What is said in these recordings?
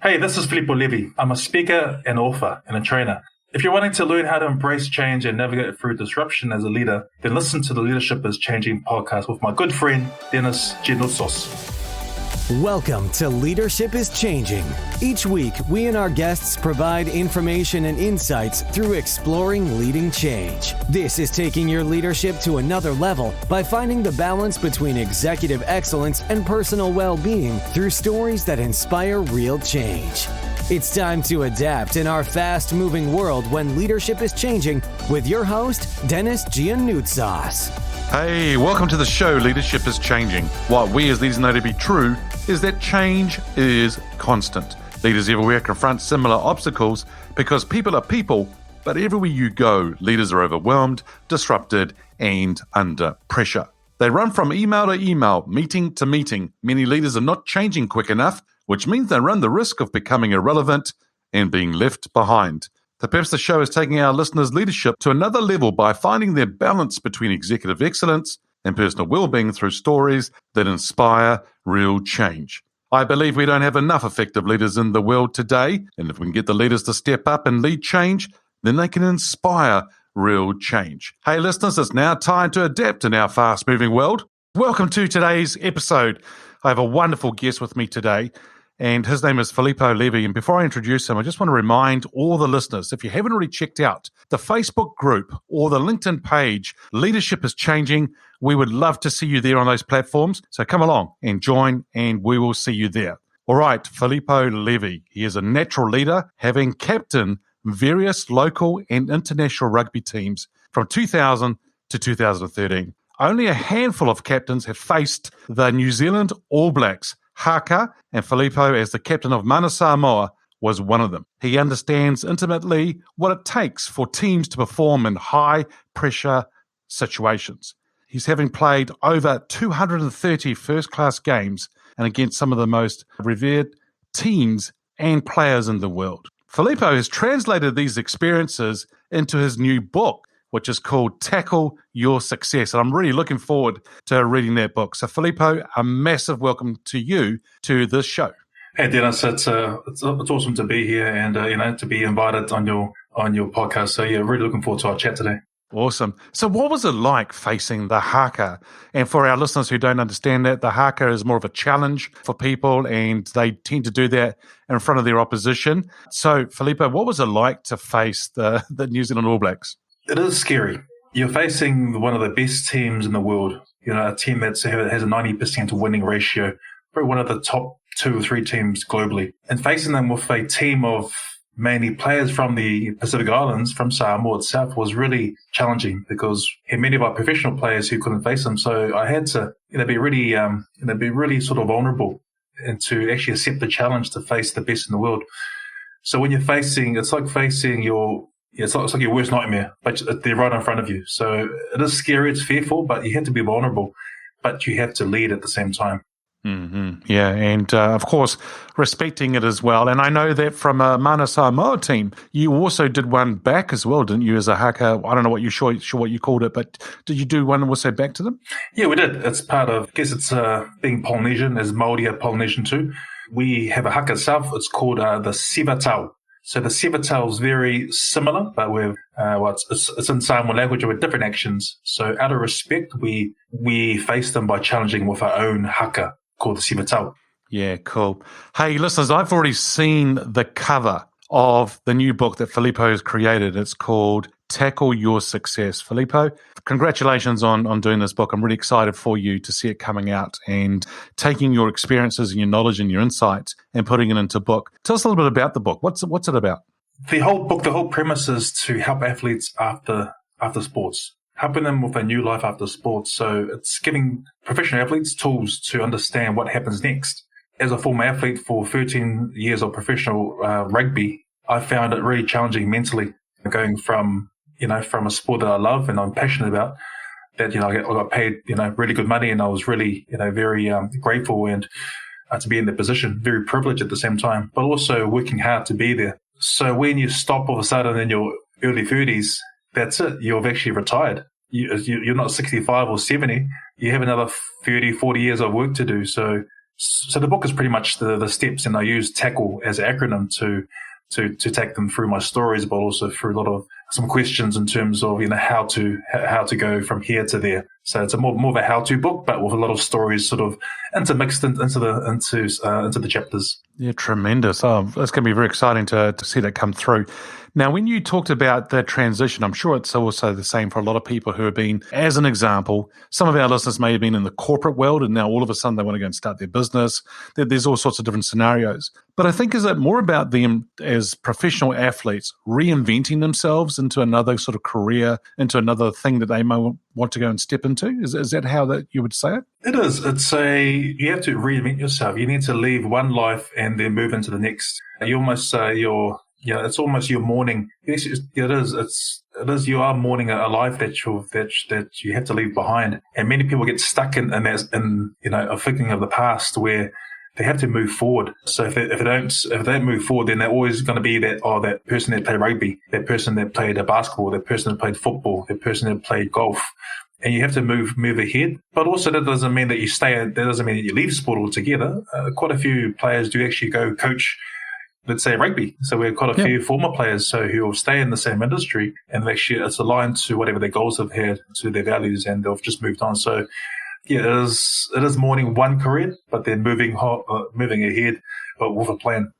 Hey, this is Filipo Levi. I'm a speaker, an author, and a trainer. If you're wanting to learn how to embrace change and navigate through disruption as a leader, then listen to the Leadership is Changing podcast with my good friend, Dennis Genutsos. Welcome to Leadership is Changing. Each week, we and our guests provide information and insights through exploring leading change. This is taking your leadership to another level by finding the balance between executive excellence and personal well-being through stories that inspire real change. It's time to adapt in our fast-moving world when leadership is changing with your host, Dennis Giannoutsas. Hey, welcome to the show, Leadership is Changing. What we as leaders know to be true is that change is constant. Leaders everywhere confront similar obstacles because people are people, but everywhere you go, leaders are overwhelmed, disrupted, and under pressure. They run from email to email, meeting to meeting. Many leaders are not changing quick enough, which means they run the risk of becoming irrelevant and being left behind. Perhaps the show is taking our listeners' leadership to another level by finding their balance between executive excellence and personal well-being through stories that inspire real change. I believe we don't have enough effective leaders in the world today, and if we can get the leaders to step up and lead change, then they can inspire real change. Hey listeners, it's now time to adapt in our fast-moving world. Welcome to today's episode. I have a wonderful guest with me today, and his name is Filipo Levi. And before I introduce him, I just want to remind all the listeners, if you haven't already checked out the Facebook group or the LinkedIn page, Leadership is Changing, we would love to see you there on those platforms. So come along and join, and we will see you there. All right, Filipo Levi. He is a natural leader, having captained various local and international rugby teams from 2000 to 2013. Only a handful of captains have faced the New Zealand All Blacks. Haka, and Filipo, as the captain of Manu Samoa, was one of them. He understands intimately what it takes for teams to perform in high-pressure situations. He's having played over 230 first-class games and against some of the most revered teams and players in the world. Filipo has translated these experiences into his new book, which is called Tackle Your Success. And I'm really looking forward to reading that book. So, Filipo, a massive welcome to you to this show. Hey, Dennis, it's awesome to be here and to be invited on your podcast. So, yeah, really looking forward to our chat today. Awesome. So what was it like facing the Haka? And for our listeners who don't understand that, the Haka is more of a challenge for people, and they tend to do that in front of their opposition. So, Filipo, what was it like to face the New Zealand All Blacks? It is scary. You're facing one of the best teams in the world, a team that has a 90% winning ratio, probably one of the top 2 or 3 teams globally. And facing them with a team of mainly players from the Pacific Islands, from Samoa itself, was really challenging because many of our professional players who couldn't face them. So I had to be really sort of vulnerable and to actually accept the challenge to face the best in the world. So when you're facing, it's like facing it's like your worst nightmare, but they're right in front of you. So it is scary, it's fearful, but you have to be vulnerable, but you have to lead at the same time. Mm-hmm. Yeah, and of course, respecting it as well. And I know that from a Manu Samoa team, you also did one back as well, didn't you, as a Haka? I don't know what what you called it, but did you do one also back to them? Yeah, we did. It's part of, I guess it's being Polynesian, as Māori are Polynesian too. We have a Haka itself. It's called the Sivatau. So the Sivatau is very similar, but it's in Samoan language with different actions. So out of respect, we face them by challenging with our own Haka called the Sivatau. Yeah, cool. Hey, listeners, I've already seen the cover of the new book that Filipo has created. It's called Tackle Your Success. Filipo, congratulations on doing this book. I'm really excited for you to see it coming out and taking your experiences and your knowledge and your insights and putting it into a book. Tell us a little bit about the book. What's it about? The whole premise is to help athletes after sports, helping them with a new life after sports. So it's giving professional athletes tools to understand what happens next. As a former athlete for 13 years of professional rugby, I found it really challenging mentally, going from a sport that I love and I'm passionate about, that, I got paid, really good money, and I was really, very grateful and to be in that position, very privileged at the same time, but also working hard to be there. So when you stop all of a sudden in your early 30s, that's it. You've actually retired. You're not 65 or 70. You have another 30, 40 years of work to do. So So the book is pretty much the steps, and I use TACKLE as an acronym to take them through my stories, but also through a lot of some questions in terms of, how to go from here to there. So it's more of a how-to book, but with a lot of stories sort of intermixed into the chapters. Yeah, tremendous. Oh, that's going to be very exciting to see that come through. Now, when you talked about the transition, I'm sure it's also the same for a lot of people who have been, as an example, some of our listeners may have been in the corporate world and now all of a sudden they want to go and start their business. There's all sorts of different scenarios. But I think, is it more about them as professional athletes reinventing themselves into another sort of career, into another thing that they might want to go and step into? Is that how that you would say it? It is. You have to reinvent yourself. You need to leave one life and then move into the next. You almost it's almost your mourning. Yes, it is. It is. You are mourning a life that you have to leave behind. And many people get stuck in a thinking of the past where they have to move forward. So if they don't move forward, then they're always going to be that person that played rugby, that person that played basketball, that person that played football, that person that played golf. And you have to move ahead. But also that doesn't mean that you stay. That doesn't mean that you leave sport altogether. Quite a few players do actually go coach, let's say, rugby. So we have quite a few former players who will stay in the same industry, and actually it's aligned to whatever their goals have had, to their values, and they've just moved on. So yeah, it is mourning one career, but then moving ahead, but with a plan.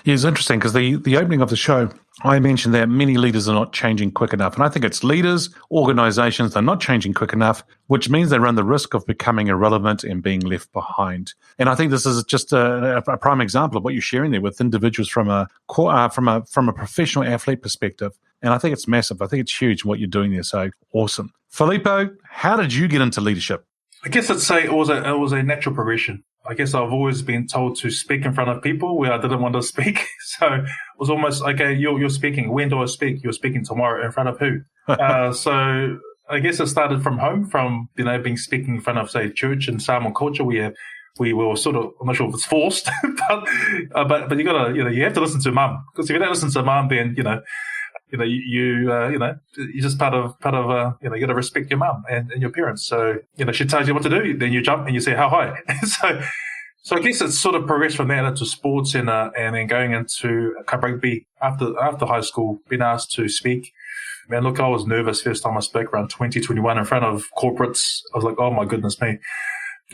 Yeah, it's interesting because the opening of the show, I mentioned that many leaders are not changing quick enough. And I think it's leaders, organizations, they're not changing quick enough, which means they run the risk of becoming irrelevant and being left behind. And I think this is just a prime example of what you're sharing there with individuals from a professional athlete perspective. And I think it's massive. I think it's huge what you're doing there. So awesome. Filippo, how did you get into leadership? I guess I'd say it was a natural progression. I guess I've always been told to speak in front of people where I didn't want to speak. So it was almost, okay, you're speaking. When do I speak? You're speaking tomorrow. In front of who? So I guess it started from home, from, being speaking in front of, say, church and Samoan culture. We were sort of, I'm not sure if it's forced, but you gotta, you have to listen to mum. Because if you don't listen to mum, then, you're just part of, you got to respect your mum and your parents. So, she tells you what to do, then you jump and you say, how high? So I guess it's sort of progressed from there into sports and then going into club rugby after high school, being asked to speak. Man, look, I was nervous first time I spoke around 2021 in front of corporates. I was like, oh my goodness me.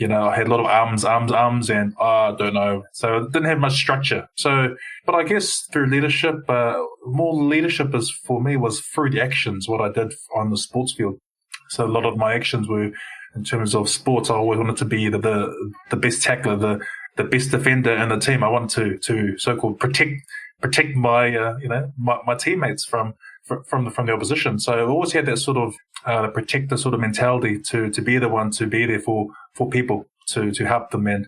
I had a lot of arms, and I don't know. So it didn't have much structure. So, but I guess through leadership, more leadership for me was through the actions, what I did on the sports field. So a lot of my actions were in terms of sports. I always wanted to be the best tackler, the best defender in the team. I wanted to so-called protect my my teammates from the opposition. So I've always had that sort of protector sort of mentality to be the one to be there for people, to help them and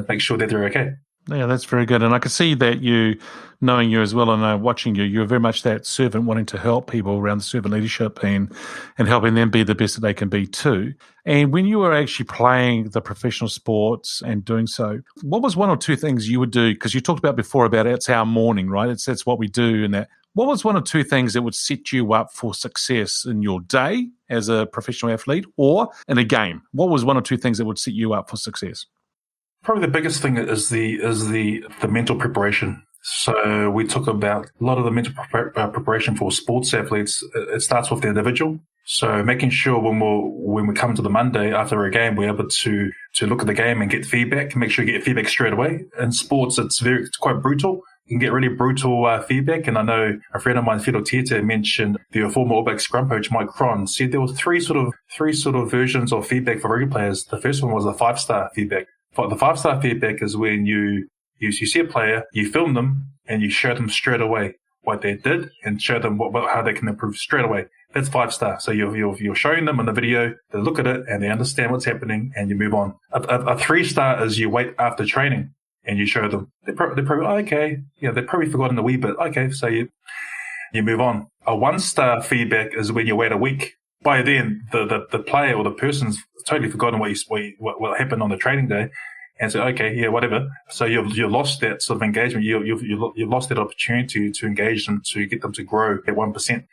make sure that they're okay. Yeah, that's very good. And I can see that knowing you as well and watching you're very much that servant, wanting to help people around the servant leadership and helping them be the best that they can be too. And when you were actually playing the professional sports and doing so, what was one or two things you would do? Because you talked about before about it's our morning, right? It's what we do and that. What was one or two things that would set you up for success in your day as a professional athlete or in a game? What was one or two things that would set you up for success? Probably the biggest thing is the mental preparation. So we talk about a lot of the mental preparation for sports athletes. It starts with the individual. So making sure when we come to the Monday after a game, we're able to look at the game and get feedback. Make sure you get feedback straight away. In sports, it's quite brutal. You can get really brutal feedback. And I know a friend of mine, Filipo Levi, mentioned the former All Blacks scrum coach, Mike Cron, said there were three sort of versions of feedback for rugby players. The first one was the 5-star feedback. The 5-star feedback is when you see a player, you film them, and you show them straight away what they did and show them how they can improve straight away. That's 5-star. So you're showing them in the video, they look at it and they understand what's happening and you move on. A 3-star is you wait after training and you show them. They're probably, okay, they've probably forgotten a wee bit. Okay, so you move on. A 1-star feedback is when you wait a week. By then, the player or the person's totally forgotten what happened on the training day, and so okay, yeah, whatever. So you've lost that sort of engagement. You've lost that opportunity to engage them, to get them to grow at 1%.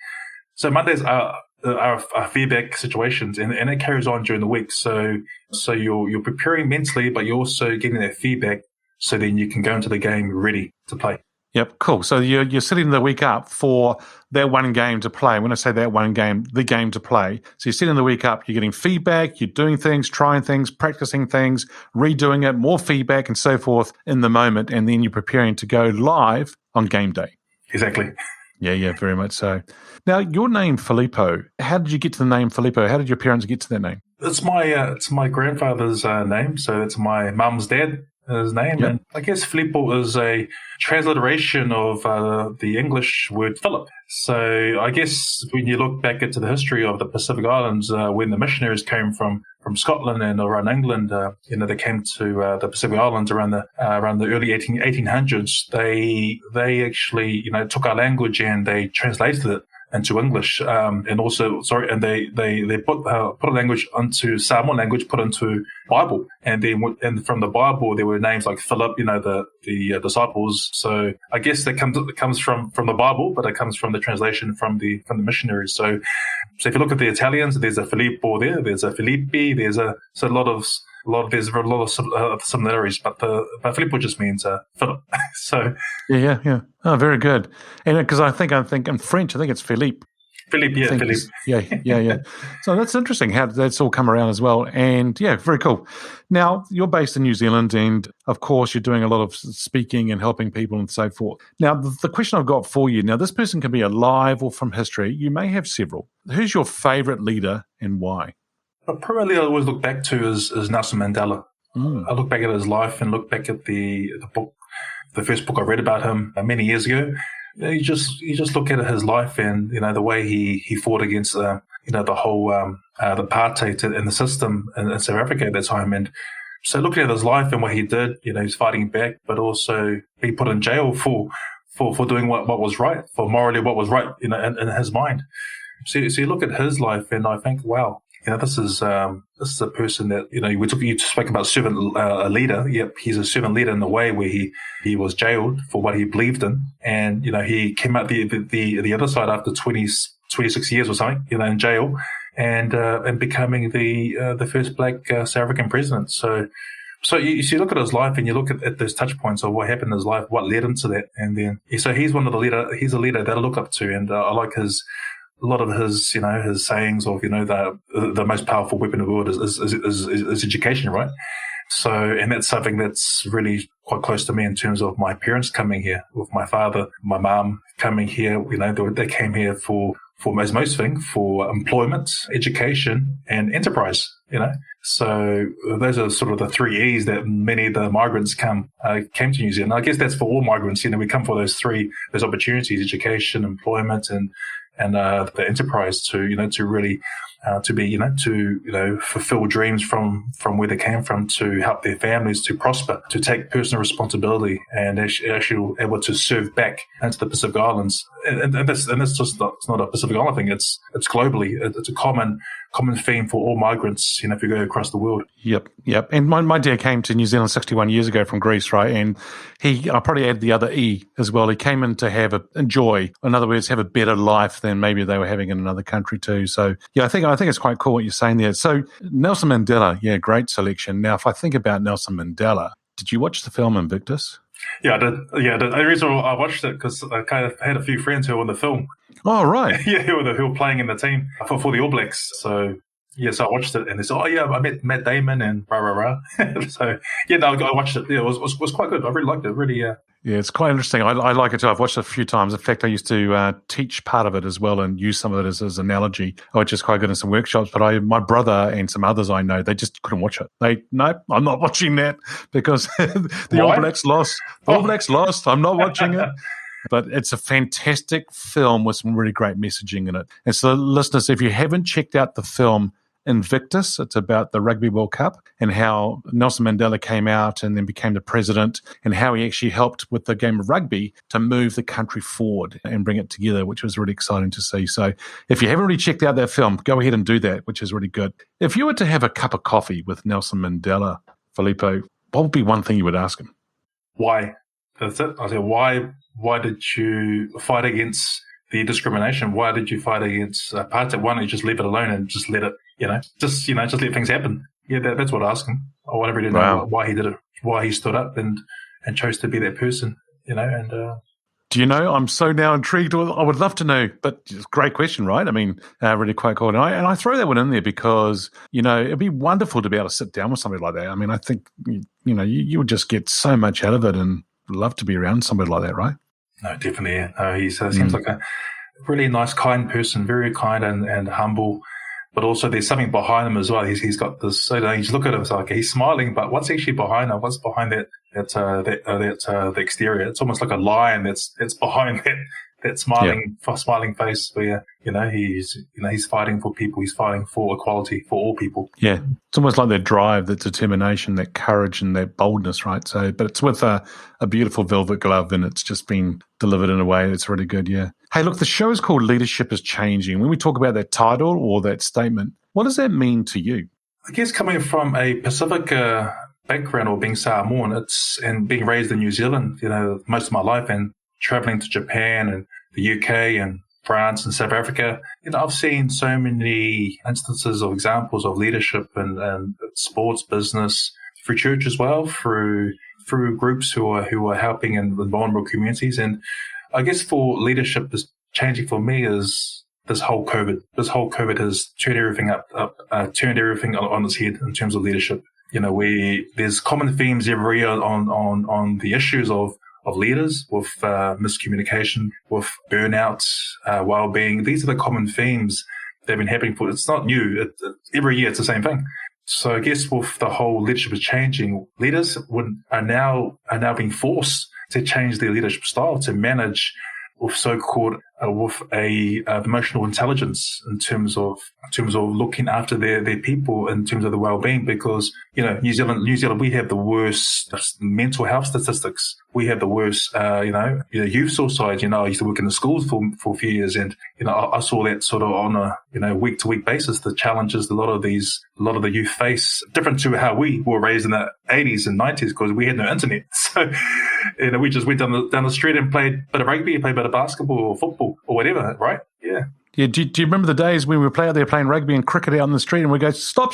So Mondays are are feedback situations, and it carries on during the week. So you're preparing mentally, but you're also getting that feedback, so then you can go into the game ready to play. Yep, cool. So you're setting the week up for that one game to play. When I say that one game, the game to play. So you're setting the week up, you're getting feedback, you're doing things, trying things, practicing things, redoing it, more feedback and so forth in the moment, and then you're preparing to go live on game day. Exactly. Yeah, very much so. Now, your name, Filipo, how did you get to the name Filipo? How did your parents get to that name? It's my grandfather's name, so it's my mum's dad. His name, yep. And I guess Filipo is a transliteration of the English word Philip. So I guess when you look back into the history of the Pacific Islands, when the missionaries came from Scotland and around England, they came to the Pacific Islands around the early 1800s. They actually took our language and they translated it into English, and they put a language onto Samoan language, put into Bible, and from the Bible there were names like Philip, the disciples. So I guess that comes from the Bible, but it comes from the translation from the missionaries. So if you look at the Italians, there's a Filippo there's a Filippi, there's a lot of similarities, but Filippo just means Philip. So yeah. Oh, very good. And because I think in French, I think it's Philippe. Philippe, yeah, Philippe. Yeah. So that's interesting how that's all come around as well. And yeah, very cool. Now, you're based in New Zealand, and of course, you're doing a lot of speaking and helping people and so forth. Now, the question I've got for you, now this person can be alive or from history. You may have several. Who's your favorite leader and why? Probably I always look back to is Nelson Mandela. I look back at his life and look back at the book, the first book I read about him many years ago. You just look at his life and the way he fought against the whole the apartheid in the system in South Africa at that time. And so looking at his life and what he did, he's fighting back, but also being put in jail for doing what was right, for morally what was right, in his mind. So you look at his life and I think, wow. This is a person that you spoke about servant leader. Yep, he's a servant leader in the way where he was jailed for what he believed in, and he came out the other side after 26 years or something, in jail, and becoming the first black South African president. So you look at his life and you look at those touch points of what happened in his life, what led him to that, and then so he's one of the leader. He's a leader that I look up to, and I like a lot of his, his sayings of, the most powerful weapon in the world is education, right? So, and that's something that's really quite close to me in terms of my parents coming here, with my father, my mom coming here. They came here for most things, for employment, education, and enterprise. So those are sort of the 3 E's that many of the migrants came to New Zealand. I guess that's for all migrants. We come for those opportunities: education, employment, and the enterprise to really to fulfill dreams from where they came from, to help their families to prosper, to take personal responsibility, and actually able to serve back into the Pacific Islands. And that's just it's not a Pacific Island thing. It's globally. It's a common theme for all migrants. If you go across the world. Yep. And my dad came to New Zealand 61 years ago from Greece, right? And I probably add the other E as well. He came in to enjoy, in other words, have a better life than maybe they were having in another country too. So yeah, I think it's quite cool what you're saying there. So Nelson Mandela, yeah, great selection. Now, if I think about Nelson Mandela, did you watch the film Invictus? Yeah, I did. Yeah, the reason I watched it because I kind of had a few friends who were in the film. Oh, right. Yeah, who were playing in the team for the All Blacks. So yes, I watched it and they said, "Oh yeah, I met Matt Damon and rah rah rah." So yeah, no, I watched it. Yeah, it was quite good. I really liked it. Really, yeah. Yeah, it's quite interesting. I like it too. I've watched it a few times. In fact, I used to teach part of it as well and use some of it as analogy, which is quite good in some workshops. But my brother and some others I know, they just couldn't watch it. Nope, I'm not watching that because the All Blacks lost. The All Blacks lost. I'm not watching it. But it's a fantastic film with some really great messaging in it. And so, listeners, if you haven't checked out the film Invictus, it's about the Rugby World Cup and how Nelson Mandela came out and then became the president and how he actually helped with the game of rugby to move the country forward and bring it together, which was really exciting to see. So if you haven't really checked out that film, go ahead and do that, which is really good. If you were to have a cup of coffee with Nelson Mandela, Filipo, what would be one thing you would ask him? Why? That's it. I said, why did you fight against the discrimination? Why did you fight against apartheid? Why don't you just leave it alone and just let it, just let things happen? Yeah, that's what I asked him. I want everybody to know why he did it, why he stood up and chose to be that person, Do you know, I'm so now intrigued. I would love to know, but it's a great question, right? I mean, really quite cool. And I throw that one in there because, it'd be wonderful to be able to sit down with somebody like that. I mean, I think, you would just get so much out of it and love to be around somebody like that, right? No, definitely. He seems like a really nice, kind person, very kind and humble. But also there's something behind him as well. He's got this, you just look at him, it's like he's smiling, but what's actually behind him? What's behind the exterior? It's almost like a lion that's behind that smiling face where, he's fighting for people. He's fighting for equality for all people. Yeah. It's almost like that drive, that determination, that courage and that boldness, right? So, but it's with a beautiful velvet glove and it's just been delivered in a way that's really good. Yeah. Hey, look, the show is called Leadership is Changing. When we talk about that title or that statement, what does that mean to you? I guess coming from a Pacific background or being Samoan, and being raised in New Zealand, most of my life, and traveling to Japan and the UK and France and South Africa, I've seen so many instances of examples of leadership and sports, business, through church as well, through groups who are helping in the vulnerable communities. And I guess for leadership is changing for me is this whole COVID. This whole COVID has turned everything on its head in terms of leadership. There's common themes every year on the issues of leaders, with miscommunication, with burnout, well-being. These are the common themes that have been happening for. It's not new. Every year it's the same thing. So I guess with the whole leadership is changing, leaders are now being forced to change their leadership style to manage with so-called with a emotional intelligence in terms of looking after their people in terms of the well-being, because New Zealand we have the worst mental health statistics. We have the worst youth suicide. I used to work in the schools for a few years, and I saw that sort of on a week-to-week basis, the challenges a lot of the youth face, different to how we were raised in the 80s and 90s, because we had no internet. So we just went down the street and played a bit of rugby, played a bit of basketball or football or whatever, right? Yeah. Yeah. Do you remember the days when we were out there playing rugby and cricket out on the street, and we go, stop,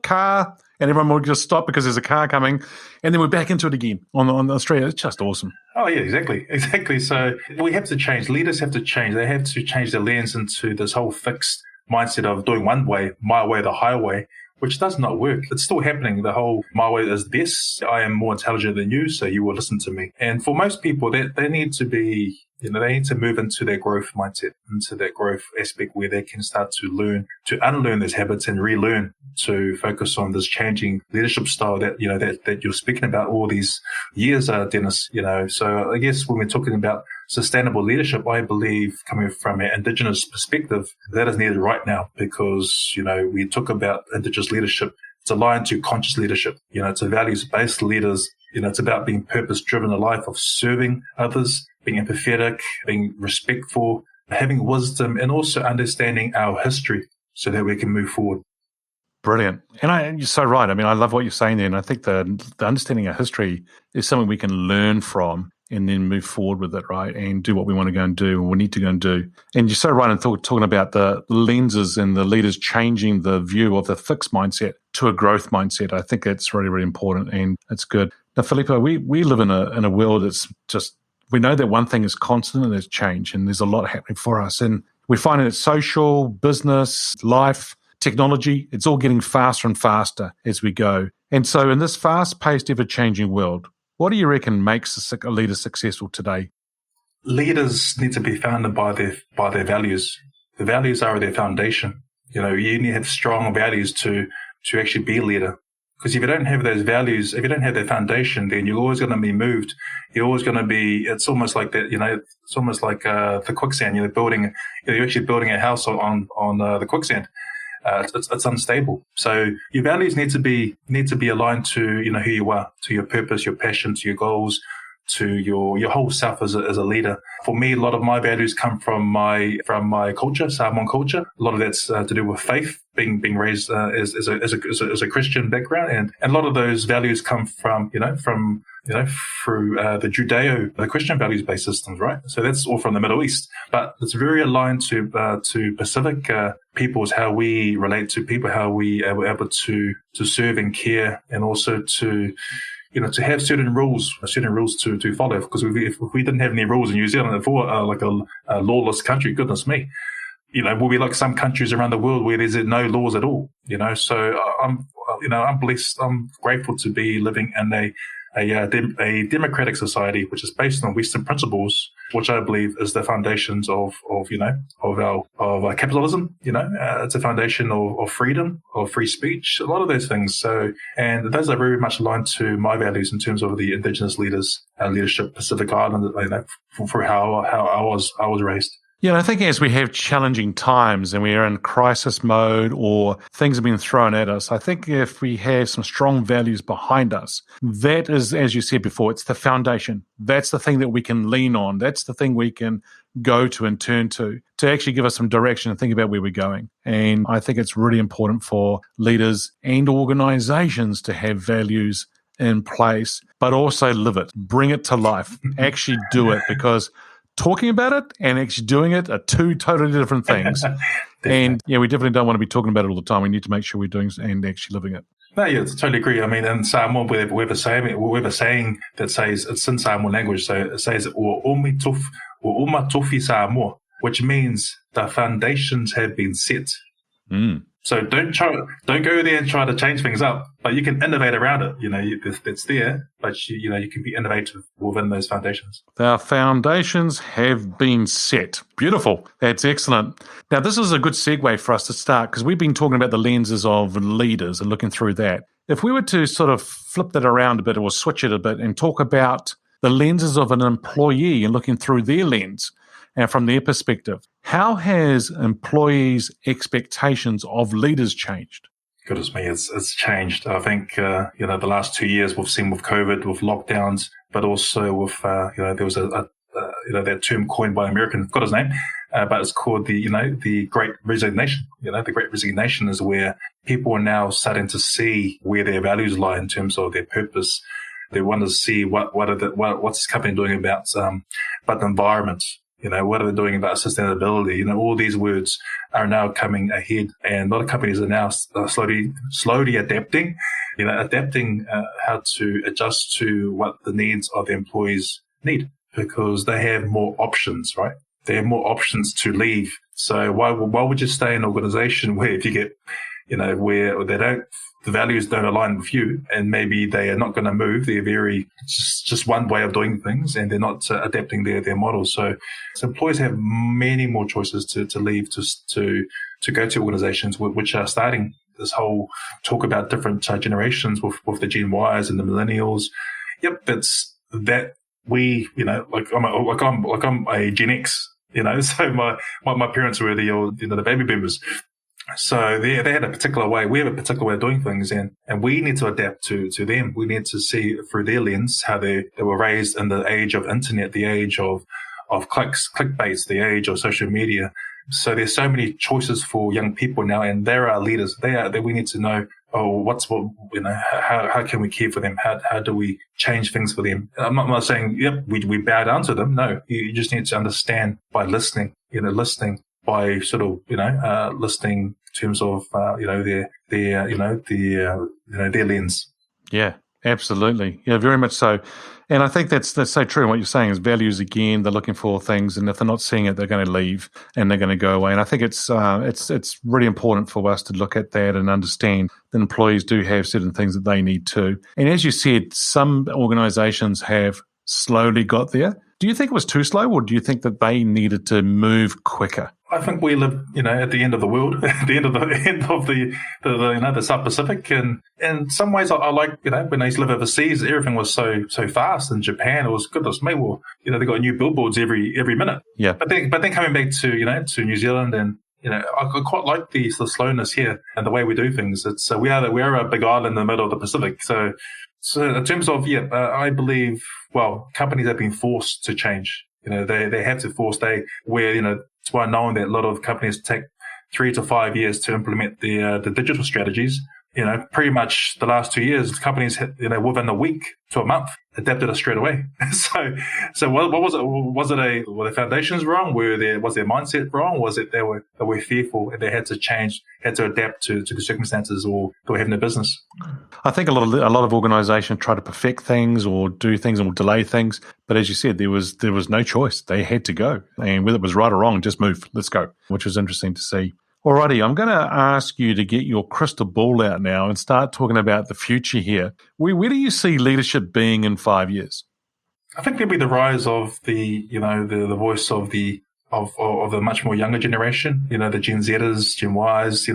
car, and everyone would just stop because there's a car coming, and then we're back into it again on the street. It's just awesome. Oh yeah, exactly. So we have to change. Leaders have to change. They have to change their lens into this whole fixed mindset of doing one way, my way, the highway, which does not work. It's still happening. The whole my way is best. I am more intelligent than you, so you will listen to me. And for most people, they need to be, they need to move into their growth mindset, into that growth aspect where they can start to learn, to unlearn those habits and relearn, to focus on this changing leadership style that, that you're speaking about all these years, Dennis. So I guess when we're talking about sustainable leadership, I believe, coming from an Indigenous perspective, that is needed right now, because, we talk about Indigenous leadership. It's aligned to conscious leadership. It's a values-based leaders. It's about being purpose-driven, a life of serving others, being empathetic, being respectful, having wisdom, and also understanding our history so that we can move forward. Brilliant. And you're so right. I mean, I love what you're saying there. And I think the understanding of history is something we can learn from and then move forward with it, right? And do what we want to go and do, and we need to go and do. And you're so right in talking about the lenses and the leaders changing the view of the fixed mindset to a growth mindset. I think it's really, really important, and it's good. Now, Filipo, we live in a world that's just, we know that one thing is constant, and there's change, and there's a lot happening for us. And we find that social, business, life, technology, it's all getting faster and faster as we go. And so in this fast-paced, ever-changing world, what do you reckon makes a leader successful today? Leaders need to be founded by their values. The values are their foundation. You need to have strong values to actually be a leader. Because if you don't have those values, if you don't have that foundation, then you're always going to be moved. You're always going to be, it's almost like that, it's almost like the quicksand. You're actually building a house on the quicksand. It's unstable. So your values need to be aligned to, who you are, to your purpose, your passion, to your goals, your whole self as a leader. For me, a lot of my values come from my culture, Samoan culture. A lot of that's to do with faith, being raised as a Christian background, and a lot of those values come from through the Christian values-based systems, right? So that's all from the Middle East, but it's very aligned to Pacific peoples, how we relate to people, how we are able to serve and care, and also to have certain rules to follow. Because if we didn't have any rules in New Zealand, if we were like a lawless country, goodness me, we'll be like some countries around the world where there's no laws at all. So I'm blessed. I'm grateful to be living in a democratic society, which is based on Western principles, which I believe is the foundations of our capitalism. It's a foundation of freedom, of free speech, a lot of those things. So, and those are very much aligned to my values in terms of the Indigenous leadership, Pacific Island, for how I was raised. Yeah, I think as we have challenging times and we are in crisis mode or things have been thrown at us, I think if we have some strong values behind us, that is, as you said before, it's the foundation. That's the thing that we can lean on. That's the thing we can go to and turn to actually give us some direction and think about where we're going. And I think it's really important for leaders and organizations to have values in place, but also live it, bring it to life, actually do it, because talking about it and actually doing it are two totally different things. And yeah, we definitely don't want to be talking about it all the time. We need to make sure we're doing and actually living it. No, yeah, I totally agree. I mean, in Samoa, we have a saying that says, it's in Samoan language, so it says, o uma tofi Samoa, which means the foundations have been set. So don't go there and try to change things up, but you can innovate around it. It's there, but you can be innovative within those foundations. Our foundations have been set. Beautiful. That's excellent. Now, this is a good segue for us to start, because we've been talking about the lenses of leaders and looking through that. If we were to sort of flip that around a bit or switch it a bit and talk about the lenses of an employee and looking through their lens, and from their perspective, how has employees' expectations of leaders changed? Goodness me, it's changed. I think, the last 2 years we've seen with COVID, with lockdowns, but also with, there was that term coined by an American, I've got his name, but it's called the Great Resignation. The Great Resignation is where people are now starting to see where their values lie in terms of their purpose. They want to see what's the company doing about the environment. What are they doing about sustainability? All these words are now coming ahead, and a lot of companies are now slowly adapting, how to adjust to what the needs of the employees need, because they have more options, right? They have more options to leave. So why would you stay in an organization where if you get, where the values don't align with you, and maybe they are not going to move. They're very just one way of doing things, and they're not adapting their model. So employees have many more choices to leave, to go to organizations which are starting this whole talk about different generations with the Gen Ys and the millennials. Yep, that's that we I'm a Gen X. So my parents were the baby boomers. So they had a particular way. We have a particular way of doing things, and we need to adapt to them. We need to see through their lens how they were raised in the age of internet, the age of clickbaits, the age of social media. So there's so many choices for young people now, and they're our leaders. We need to know, how can we care for them? How do we change things for them? I'm not saying, yep, we bow down to them. No, you just need to understand by listening, by sort of, listening in terms of, their lens. Yeah, absolutely. Yeah, very much so. And I think that's so true. And what you're saying is values again. They're looking for things, and if they're not seeing it, they're going to leave and they're going to go away. And I think it's really important for us to look at that and understand that employees do have certain things that they need to. And as you said, some organizations have slowly got there. Do you think it was too slow, or do you think that they needed to move quicker? I think we live, at the end of the world, at the end of the South Pacific, and in some ways, I like, when I used to live overseas, everything was so fast. In Japan, it was goodness me. Well, they got new billboards every minute. Yeah. But then coming back to New Zealand, and I quite like the slowness here and the way we do things. It's we are a big island in the middle of the Pacific, so So in terms of, I believe, companies have been forced to change. They have to force, it's well known that a lot of companies take 3 to 5 years to implement the digital strategies. Pretty much the last 2 years, companies, within a week to a month, adapted it straight away. So what was it? Were the foundations wrong? Was their mindset wrong? Was it they were fearful and they had to change, had to adapt to the circumstances, or they were having a business? I think a lot of organizations try to perfect things or do things or delay things. But as you said, there was no choice. They had to go. And whether it was right or wrong, just move. Let's go, which was interesting to see. Alrighty, I'm going to ask you to get your crystal ball out now and start talking about the future here. Where do you see leadership being in 5 years? I think there'll be the rise of the voice of the much more younger generation. The Gen Zers, Gen Ys.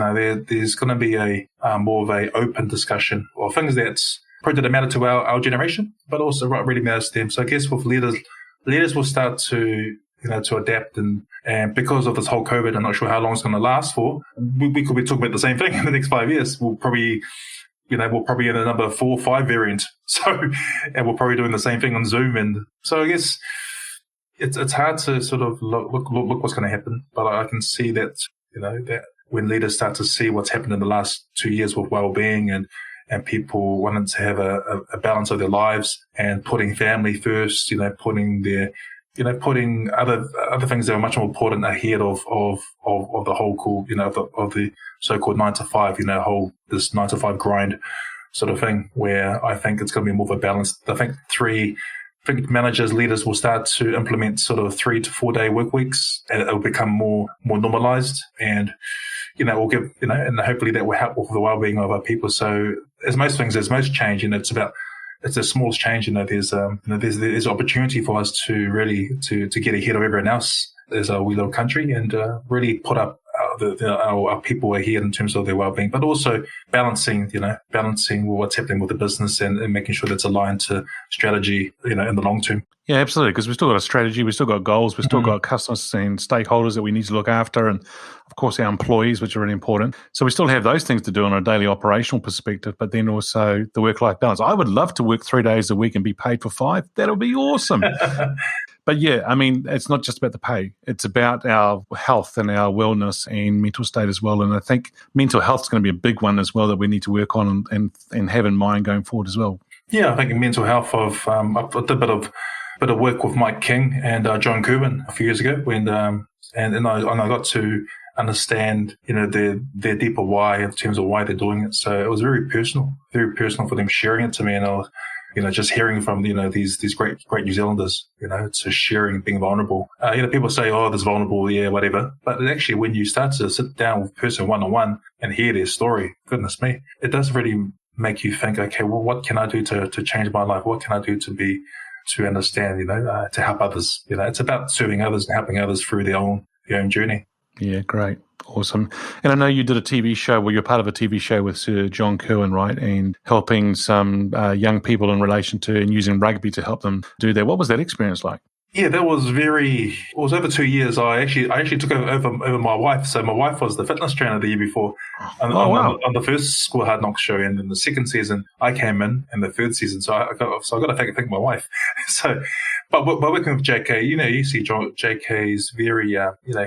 There's going to be a more of a open discussion of things that's probably that matter to our generation, but also what really matters to them. So I guess with leaders will start to adapt and because of this whole COVID, I'm not sure how long it's going to last for. We could be talking about the same thing in the next 5 years. We'll probably in the number 4 or 5 variant. So, and we're probably doing the same thing on Zoom. And so I guess it's hard to sort of look what's going to happen. But I can see that, that when leaders start to see what's happened in the last 2 years with well-being and people wanting to have a balance of their lives and putting family first, putting other things that are much more important ahead of the whole of the so-called 9 to 5, this 9 to 5 grind sort of thing, where I think it's going to be more of a balance. I think managers, leaders will start to implement sort of 3 to 4 day work weeks, and it will become more normalized, and we'll give and hopefully that will help with the well-being of our people. So as most things, as most change, it's the smallest change. There's opportunity for us to really to get ahead of everyone else as a wee little country, and really put up our people ahead in terms of their well-being, but also balancing what's happening with the business and making sure that's aligned to strategy, in the long term. Yeah, absolutely. Because we've still got a strategy, we've still got goals, we've still got customers and stakeholders that we need to look after, and of course our employees, which are really important. So we still have those things to do on a daily operational perspective, but then also the work-life balance. I would love to work 3 days a week and be paid for 5. That'll be awesome. But yeah, I mean, it's not just about the pay. It's about our health and our wellness and mental state as well. And I think mental health is going to be a big one as well that we need to work on and have in mind going forward as well. Yeah, I think in mental health, I did a bit of work with Mike King and John Kerwin a few years ago, when and I got to understand their deeper why in terms of why they're doing it. So it was very personal for them sharing it to me, and I was just hearing from these great New Zealanders, to sharing, being vulnerable. People say, oh, this vulnerable, yeah, whatever. But actually, when you start to sit down with a person one-on-one and hear their story, goodness me, it does really make you think, okay, well, what can I do to change my life? What can I do to understand, to help others? It's about serving others and helping others through their own journey. Yeah, great. Awesome. And I know you did a TV show, well, you're part of a TV show with Sir John Kerwin, right? And helping some young people in relation to and using rugby to help them do that. What was that experience like? Yeah, that was it was over 2 years. I actually took over my wife. So my wife was the fitness trainer the year before on the first School Hard Knocks show. And then the second season, I came in the third season. So I got to thank my wife. But working with JK, you see JK's very,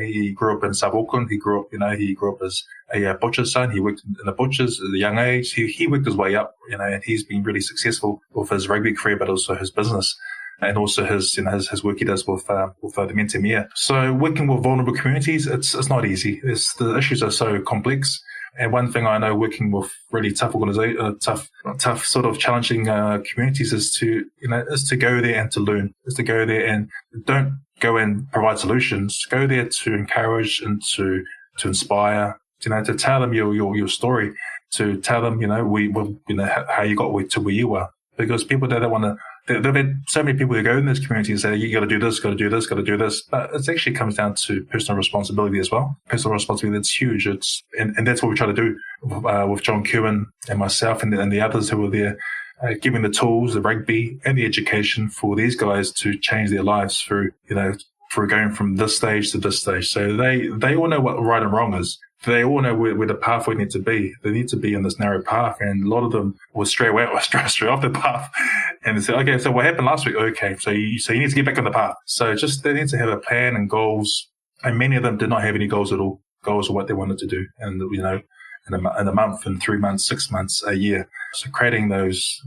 he grew up in South Auckland. He grew up as a butcher's son. He worked in the butchers at a young age. He worked his way up, and he's been really successful with his rugby career, but also his business. And also his work he does with the Mentemia. So working with vulnerable communities, it's not easy. The issues are so complex. And one thing I know, working with really tough tough sort of challenging communities, is to go there and to learn. Is to go there and don't go and provide solutions. Go there to encourage and to inspire. To tell them your story. To tell them how you got to where you are. Because people don't want to. There have been so many people who go in this community and say, you got to do this, got to do this, got to do this. But it actually comes down to personal responsibility as well. Personal responsibility, that's huge. And that's what we try to do with John Kerwin and myself and the others who were there, giving the tools, the rugby and the education for these guys to change their lives through going from this stage to this stage. So they all know what right and wrong is. they all know where the pathway needs to be. They need to be in this narrow path, and a lot of them will stray off the path, and they say, "Okay, so what happened last week? Okay, so you need to get back on the path." So just they need to have a plan and goals, and many of them did not have any goals at all. Goals of what they wanted to do, and in a month, in 3 months, 6 months, a year. So creating those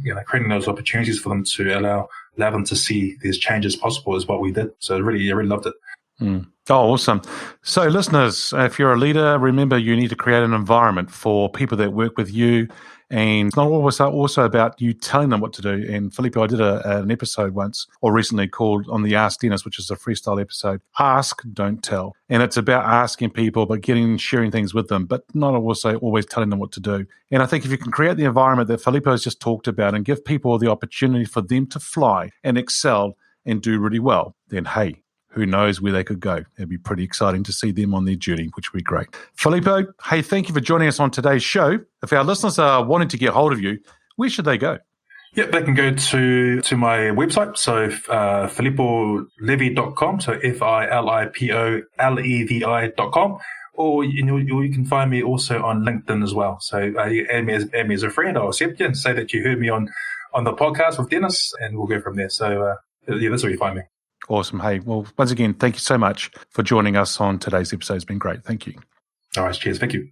opportunities for them to allow them to see these changes possible is what we did. So I really loved it. Oh, awesome. So listeners, if you're a leader, remember you need to create an environment for people that work with you. And it's not always also about you telling them what to do. And Filipo, I did an episode once or recently called on the Ask Dennis, which is a freestyle episode. Ask, don't tell. And it's about asking people, but sharing things with them, but not also always telling them what to do. And I think if you can create the environment that Filipo has just talked about and give people the opportunity for them to fly and excel and do really well, then hey, who knows where they could go. It'd be pretty exciting to see them on their journey, which would be great. Filipo, hey, thank you for joining us on today's show. If our listeners are wanting to get hold of you, where should they go? Yep, they can go to my website, so filipolevi.com, so FILIPOLEVI.com, or you can find me also on LinkedIn as well. So add me as a friend, I'll accept you and say that you heard me on the podcast with Dennis, and we'll go from there. So that's where you find me. Awesome. Hey, well, once again, thank you so much for joining us on today's episode. It's been great. Thank you. All right. Cheers. Thank you.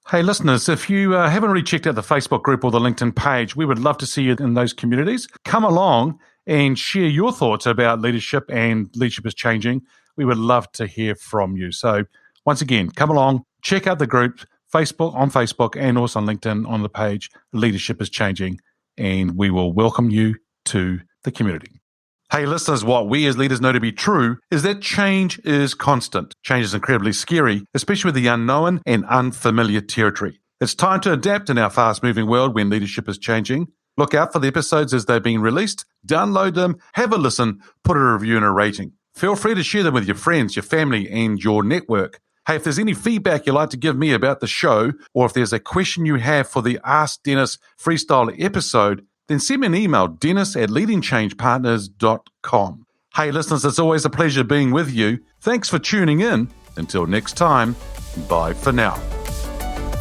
Hey, listeners, if you haven't already checked out the Facebook group or the LinkedIn page, we would love to see you in those communities. Come along and share your thoughts about leadership and leadership is changing. We would love to hear from you. So once again, come along, check out the group, on Facebook and also on LinkedIn on the page, Leadership is Changing, and we will welcome you to the community. Hey, listeners, what we as leaders know to be true is that change is constant. Change is incredibly scary, especially with the unknown and unfamiliar territory. It's time to adapt in our fast-moving world when leadership is changing. Look out for the episodes as they're being released. Download them, have a listen, put a review and a rating. Feel free to share them with your friends, your family, and your network. Hey, if there's any feedback you'd like to give me about the show, or if there's a question you have for the Ask Dennis freestyle episode, then send me an email, dennis@leadingchangepartners.com. Hey, listeners, it's always a pleasure being with you. Thanks for tuning in. Until next time, bye for now.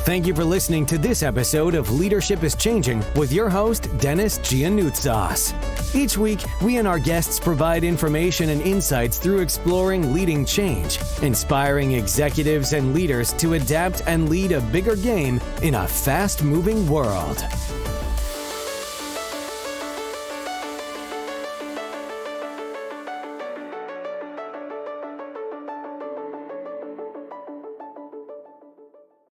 Thank you for listening to this episode of Leadership is Changing with your host, Dennis Giannoutsas. Each week, we and our guests provide information and insights through exploring leading change, inspiring executives and leaders to adapt and lead a bigger game in a fast-moving world.